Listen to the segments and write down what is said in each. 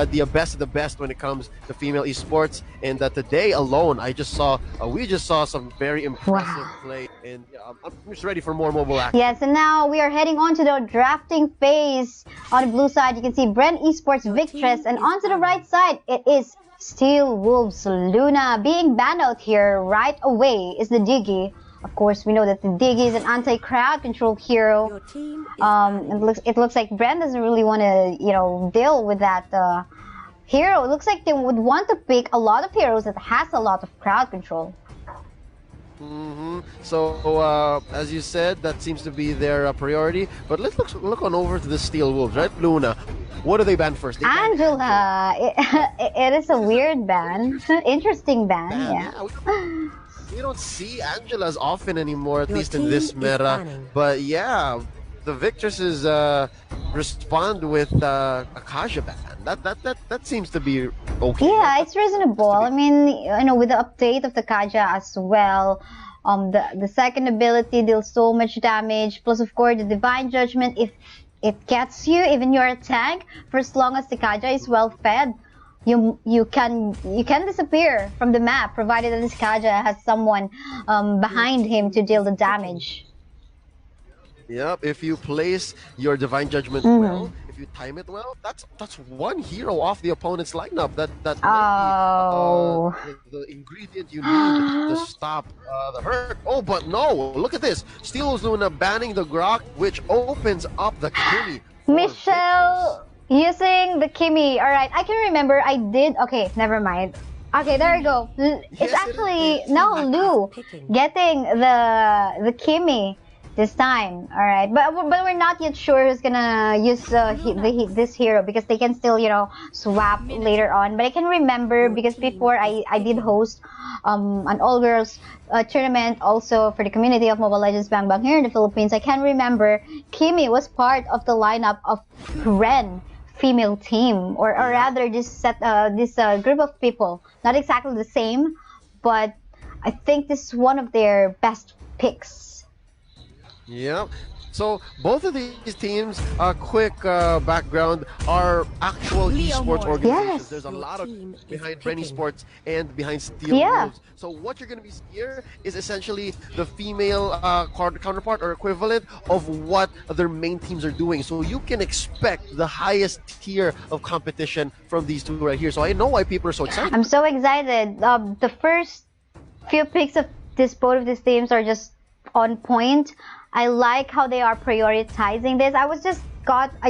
the best of the best when it comes to female esports. And today alone, we just saw some very impressive play, and I'm just ready for more mobile action. Yes, and now we are heading on to the drafting phase. On the blue side, you can see Bren Esports Victress, and on to the right side, it is Steelwolves Luna. Being banned out here right away is the Diggy. Of course, we know that the Diggy is an anti-crowd control hero. It looks like Bren doesn't really want to, deal with that hero. It looks like they would want to pick a lot of heroes that has a lot of crowd control. So, as you said, that seems to be their priority. But let's look on over to the Steelwolves, right? Luna. What do they ban first? Angela. It is a weird ban. Interesting ban, yeah. We don't see Angela as often anymore, at least in this meta. But yeah, the Victresses respond with a Kaja ban. That seems to be okay. Yeah, it's reasonable. I mean, with the update of the Kaja as well, the second ability deals so much damage. Plus, of course, the Divine Judgment, if it gets you, even you're a tank, for as long as the Kaja is well fed, you can disappear from the map, provided that this Kaja has someone behind him to deal the damage. Yep, if you place your Divine Judgment well, if you time it well, that's one hero off the opponent's lineup. That might be the ingredient you need to stop the hurt. Oh, but no! Look at this. Steelwolves Luna banning the Grok, which opens up the Kimmy. Michelle using the Kimmy. All right, I can remember I did. Okay, never mind. Okay, there we go. It's actually Lou getting the Kimmy this time. All right, but we're not yet sure who's gonna use this hero, because they can still swap later on. But I can remember, because before I did host an all girls tournament also for the community of Mobile Legends Bang Bang here in the Philippines. I can remember Kimmy was part of the lineup of Bren female team, or rather this group of people. Not exactly the same, but I think this is one of their best picks. Yeah. So both of these teams, quick background, are actual esports organizations. Yes. There's a lot of behind Bren Esports and behind Steelwolves. So what you're going to be seeing here is essentially the female counterpart or equivalent of what their main teams are doing. So you can expect the highest tier of competition from these two right here. So I know why people are so excited. I'm so excited. The first few picks of both of these teams are just on point. I like how they are prioritizing this. I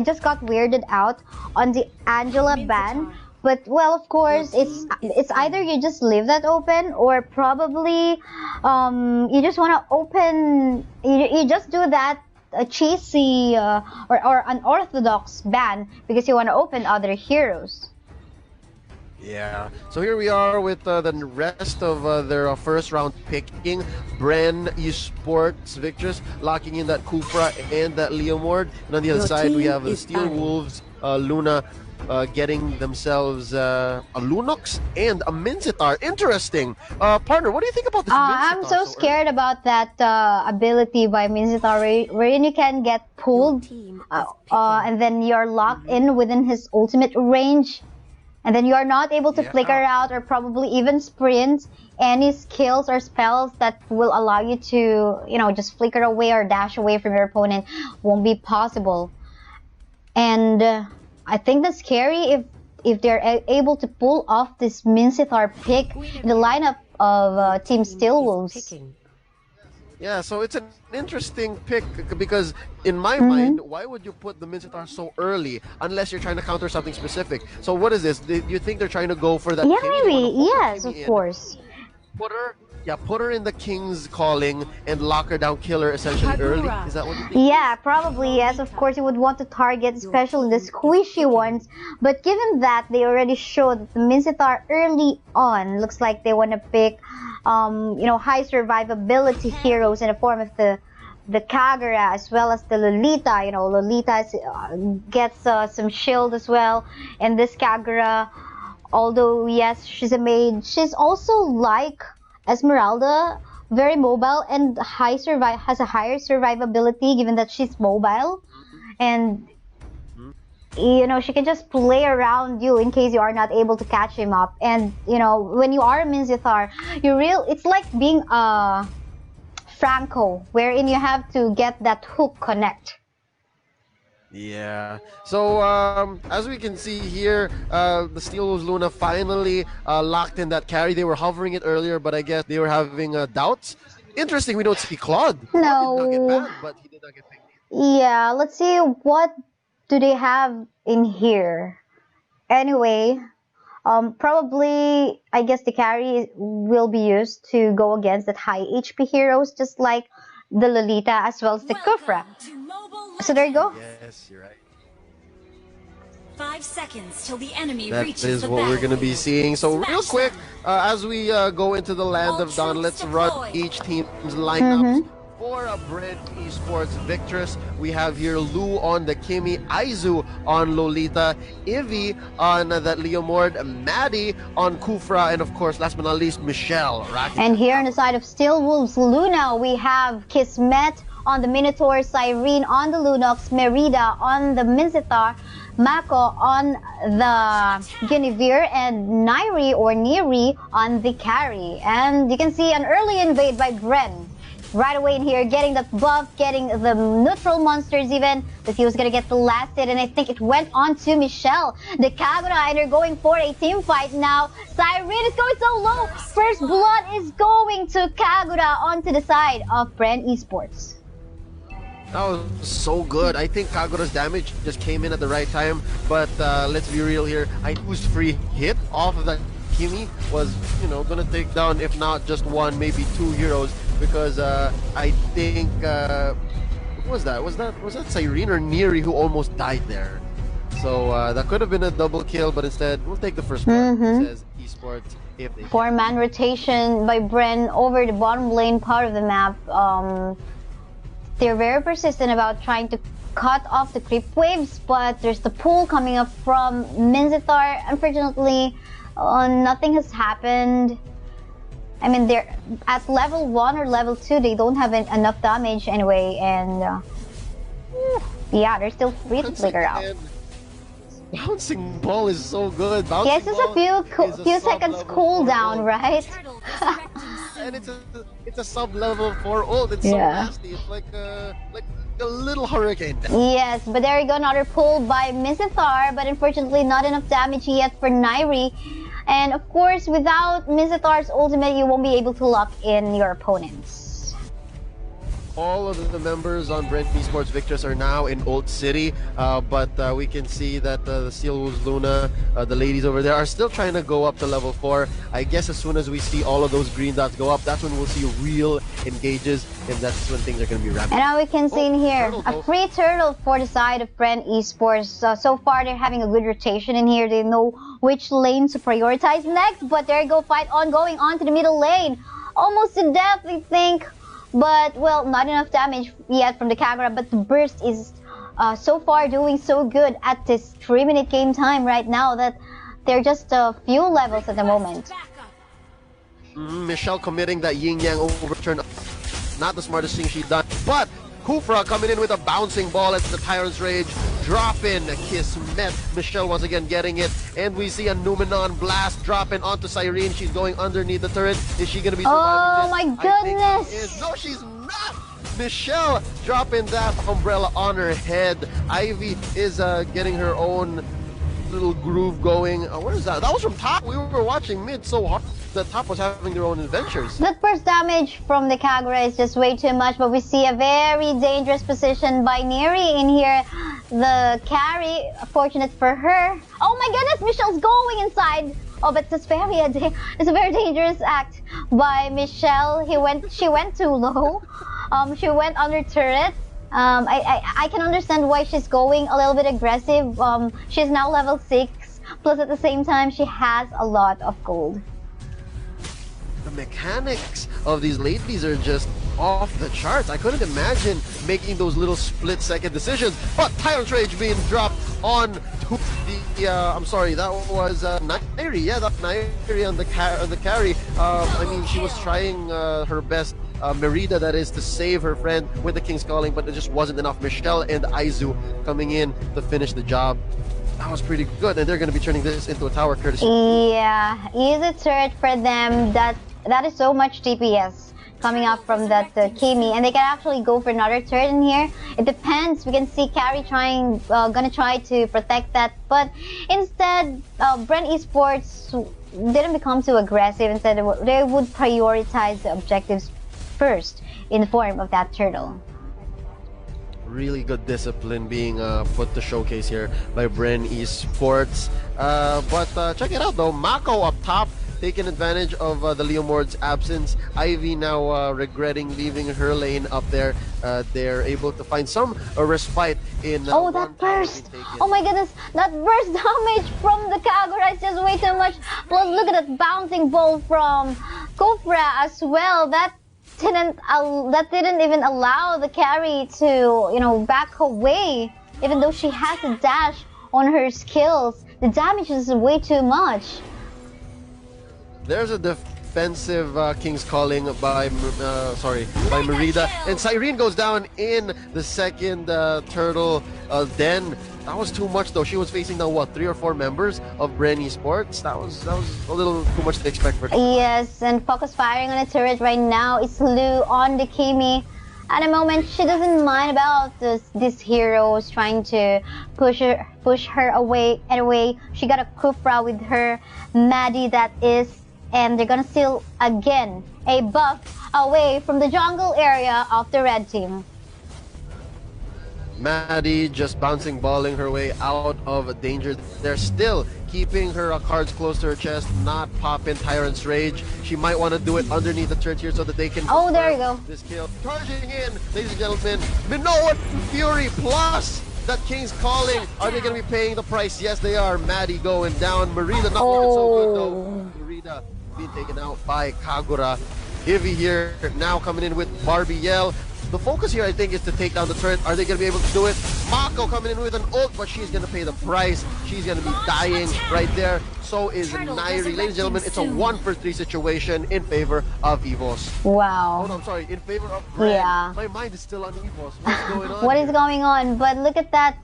just got weirded out on the Angela ban, but well, of course, it's either you just leave that open, or probably you just want to open. You just do that cheesy or unorthodox ban because you want to open other heroes. Yeah, so here we are with the rest of their first round picking. Bren Esports Victress locking in that Kufra and that Leomord. And on the other side, we have the Steelwolves Luna getting themselves a Lunox and a Minzitar. Interesting. Partner, what do you think about this Minzitar? I'm so scared about that ability by Minzitar, wherein you can get pulled and then you're locked in within his ultimate range. And then you are not able to flicker out or probably even sprint any skills or spells that will allow you to, just flicker away or dash away from your opponent. Won't be possible. And I think that's scary if they're able to pull off this Minzitar pick in the lineup of Team Steelwolves. Yeah, so it's an interesting pick because in my mind, why would you put the Minzitar so early unless you're trying to counter something specific? So what is this? Do you think they're trying to go for that? Yeah, King? maybe. Yes, of course. Put her in the King's Calling and lock her down, kill her essentially early. Is that what you think? Yeah, probably, yes. Of course, you would want to target, especially the squishy ones. But given that they already showed that the Minzitar early on, looks like they want to pick, high survivability heroes in the form of the Kagura as well as the Lolita. Lolita gets some shield as well, and this Kagura, although yes, she's a mage, she's also like Esmeralda, very mobile and has a higher survivability given that she's mobile. And you know, she can just play around you in case you are not able to catch him up. And you know, when you are a Minzithar, it's like being a Franco, wherein you have to get that hook connect. Yeah. So as we can see here, the Steelwolves Luna finally locked in that carry. They were hovering it earlier, but I guess they were having doubts. Interesting, we don't see Claude. Claude did not get banned, but he did not get picked. Yeah, let's see what do they have in here. Anyway, probably I guess the carry will be used to go against that high HP heroes, just like the Lolita as well as the Kufra. So there you go. Yes, you're right. 5 seconds till the enemy That reaches is the what we're going to be battlefield. seeing. So Smash real quick, them. as we go into the land of Dawn, let's run deployed. each team's lineups. For a Bren Esports Victress, we have here Lou on the Kimi, Aizu on Lolita, Ivy on that Leomord, Maddie on Kufra, and of course, last but not least, Michelle. And here on the side of Steelwolves Luna, we have Kismet on the Minotaur, Cyrene on the Lunox, Merida on the Minzithar, Mako on the Guinevere, and Nairi or Neri on the carry. And you can see an early invade by Bren. Right away in here, getting the buff, getting the neutral monsters even, but he was gonna get the last hit, and I think it went on to Michelle. The Kagura, and they're going for a team fight now. Cyrene is going so low. First blood is going to Kagura onto the side of Bren Esports. That was so good. I think Kagura's damage just came in at the right time, but let's be real here. Aizu's free hit off of that Kimi was, you know, gonna take down, if not just one, maybe two heroes, because I think what was that? Was that Cyrene or Neri who almost died there? So that could have been a double kill, but instead we'll take the first one. It says Esports if they 4-man rotation by Bren over the bottom lane part of the map. They're very persistent about trying to cut off the creep waves, but there's the pull coming up from Minzithar. Unfortunately, nothing has happened. I mean, they're at level 1 or level 2, they don't have enough damage anyway, and yeah, they're still free to flicker out. Bouncing ball is so good. Bouncing yes, it's a few seconds cooldown, right? And it's a sub-level 4 ult. It's so nasty. It's like a little hurricane. Yes, but there you go, another pull by Minzithar, but unfortunately not enough damage yet for Nairi. And of course, without Minzithar's ultimate, you won't be able to lock in your opponents. All of the members on Bren Esports Victress are now in Old City, but we can see that the Steelwolves Luna, the ladies over there, are still trying to go up to level 4. I guess as soon as we see all of those green dots go up, that's when we'll see real engages, and that's when things are going to be rampant. And now we can see in here, a free turtle for the side of Bren Esports. So far, they're having a good rotation in here. They know which lane to prioritize next, but there you go, fight on, going on to the middle lane. Almost to death, I think. But, well, not enough damage yet from the Kagura, but the burst is so far doing so good at this 3-minute game time right now that they're just a few levels at the moment. Michelle committing that yin-yang overturn, not the smartest thing she's done, but Kufra coming in with a bouncing ball at the Tyrant's Rage, drop in, Kismet, Michelle once again getting it, and we see a Numenon blast drop in onto Cyrene. She's going underneath the turret. Is she going to be surviving my this? goodness! I think she is. No, she's not! Michelle dropping that umbrella on her head. Ivy is getting her own little groove going. What is that? That was from top. We were watching mid so hard. The top was having their own adventures. That first damage from the Kagura is just way too much, but we see a very dangerous position by Neri in here. The carry, fortunate for her. Oh my goodness, Michelle's going inside. Oh, but it's a very dangerous act by Michelle. She went too low. She went under turret. I can understand why she's going a little bit aggressive. She's now level 6, plus at the same time she has a lot of gold. The mechanics of these ladies are just off the charts. I couldn't imagine making those little split-second decisions. But Tyrant's Rage being dropped on to the I'm sorry, that was Nairi. Yeah, that Nairi on the carry. I mean, she was trying her best Merida, that is, to save her friend with the King's Calling, but it just wasn't enough. Michelle and Aizu coming in to finish the job. That was pretty good, and they're going to be turning this into a tower courtesy. Yeah, easy turret for them. That is so much DPS coming up from that Kimi, and they can actually go for another turret in here. It depends. We can see Carry gonna try to protect that, but instead, Bren Esports didn't become too aggressive. Instead, they would prioritize the objectives first in the form of that turtle. Really good discipline being put to showcase here by Bren Esports. But check it out though, Mako up top, taking advantage of the Leomord's absence. Ivy now regretting leaving her lane up there. They're able to find some respite in oh, that burst! Oh my goodness, that burst damage from the Kagura is just way too much. Plus, look at that bouncing ball from Kofra as well. That didn't even allow the Carry to back away, even though she has a dash on her skills. The damage is way too much. There's a defensive King's Calling by Merida, and Cyrene goes down in the second turtle den. That was too much though. She was facing now what, 3 or 4 members of Bren Esports. That was a little too much to expect for her. Yes, and focus firing on the turret right now is Lu on the Kimi. At the moment, she doesn't mind about these heroes trying to push her away. Anyway, she got a Kufra with her Maddie, that is, and they're gonna steal again a buff away from the jungle area of the red team. Maddie just bouncing balling her way out of danger. They're still keeping her cards close to her chest, not popping Tyrant's Rage. She might want to do it underneath the turret here so that they can there you go. This kill. Charging in, ladies and gentlemen, Minoan Fury plus that King's Calling. Are they going to be paying the price? Yes, they are. Maddie going down. Merida not looking so good though. Merida being taken out by Kagura. Ivy here now coming in with Barbie Yell. The focus here, I think, is to take down the turret. Are they going to be able to do it? Mako coming in with an ult, but she's going to pay the price. She's going to be dying right there. So is Nairi. Ladies and gentlemen, it's a 1-for-3 situation in favor of EVOS. Wow. Oh, no, I'm sorry. In favor of Bren. Yeah. My mind is still on EVOS. What's going on? What is going on? But look at that.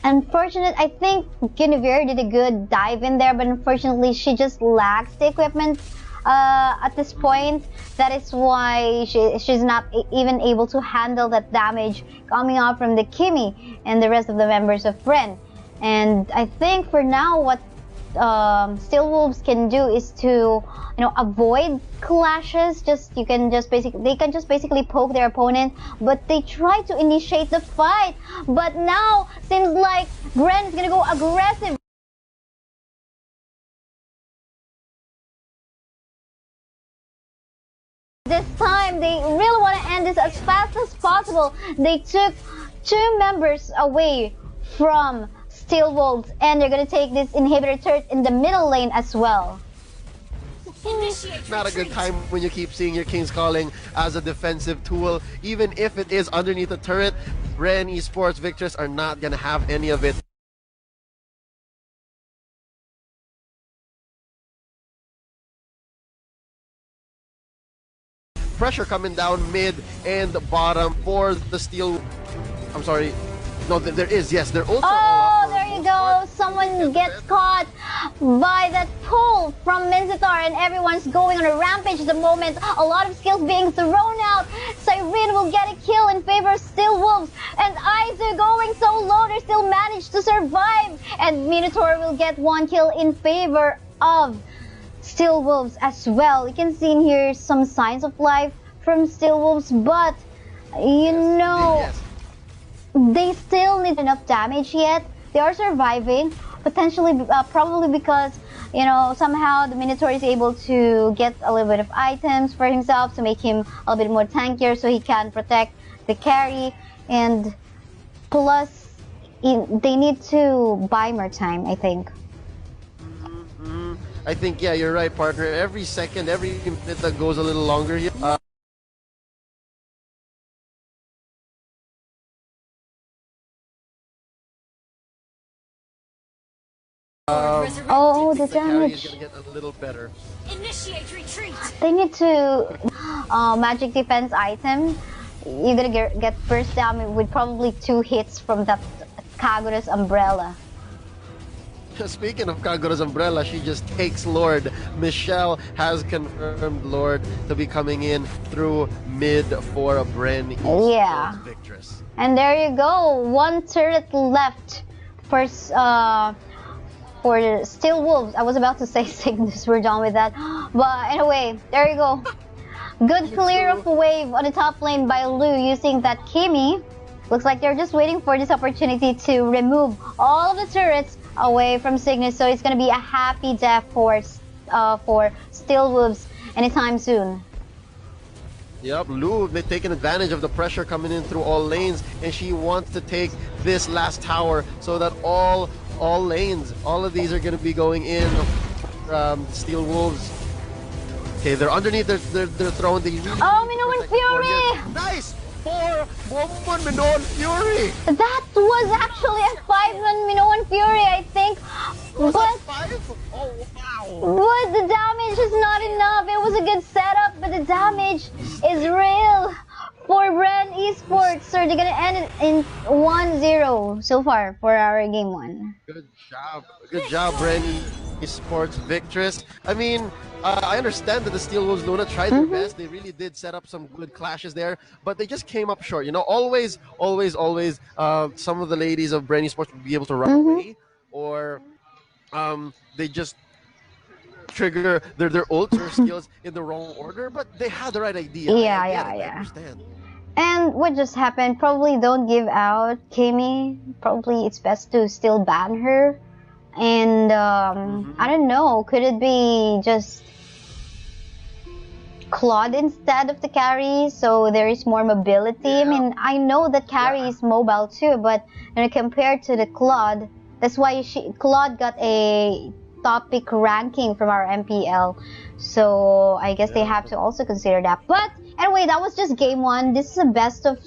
Unfortunate, I think Guinevere did a good dive in there, but unfortunately, she just lacks the equipment at this point. That is why she's not even able to handle that damage coming out from the Kimi and the rest of the members of Bren. And I think for now, what Steelwolves can do is to avoid clashes. They can just basically poke their opponent, but they try to initiate the fight. But now seems like Bren is gonna go aggressive. This time, they really want to end this as fast as possible. They took 2 members away from Steelwolves, and they're going to take this inhibitor turret in the middle lane as well. Not a good time when you keep seeing your King's Calling as a defensive tool. Even if it is underneath the turret, Bren Esports Victress are not going to have any of it. Pressure coming down mid and bottom for the Steel. I'm sorry. No, there is. Yes, they're also. Oh, there you go. Someone gets caught by that pull from Minzitar, and everyone's going on a rampage at the moment. A lot of skills being thrown out. Cyrene will get a kill in favor of Steelwolves, and Aizu going so low, they still manage to survive. And Minotaur will get 1 kill in favor of Steelwolves as well. You can see in here some signs of life from Steelwolves, but they still need enough damage yet. They are surviving, potentially, probably because somehow the Minotaur is able to get a little bit of items for himself to make him a little bit more tankier, so he can protect the carry. And plus, they need to buy more time, I think. I think, yeah, you're right, partner. Every second, every minute that goes a little longer here. Oh, the the carry is damage. gonna get a little better. Initiate retreat. They need to magic defense item. You're gonna get first damage with probably 2 hits from that Kagura's umbrella. Speaking of Kagura's umbrella, she just takes Lord. Michelle has confirmed Lord to be coming in through mid for Bren Yeah. Esports Victress. And there you go, 1 turret left for Steelwolves. I was about to say Cygnus, we're done with that. But anyway, there you go. Good clear of wave on the top lane by Lu using that Kimi. Looks like they're just waiting for this opportunity to remove all of the turrets away from Cygnus. So it's going to be a happy death for Steelwolves anytime soon. Yep, Lu taking advantage of the pressure coming in through all lanes, and she wants to take this last tower so that all lanes, all of these are going to be going in. Steel Wolves. Okay, they're underneath their throne. They really Oh, Minoan Fury! Nice! 4-1 Minoan Fury! That was actually a 5-1 Minoan Fury, I think. Was But that 5? Oh, wow! But the damage is not enough. It was a good setup, but the damage is real for Bren Esports. So they're gonna end it in 1-0 so far for our game 1. Good job, Bren Esports Victress. I mean, I understand that the Steelwolves Luna tried their best. They really did set up some good clashes there, but they just came up short. You know, always, some of the ladies of Bren Esports would be able to run away, or they just trigger their ult or skills in the wrong order, but they had the right idea. I understand. And what just happened? Probably don't give out Kimi. Probably it's best to still ban her. And I don't know. Could it be just Claude instead of the carry, so there is more mobility? Yeah. I mean, I know that carry is mobile too, but compared to the Claude, that's why Claude got a top pick ranking from our MPL. So I guess they have to also consider that. But anyway, that was just game 1. This is a best of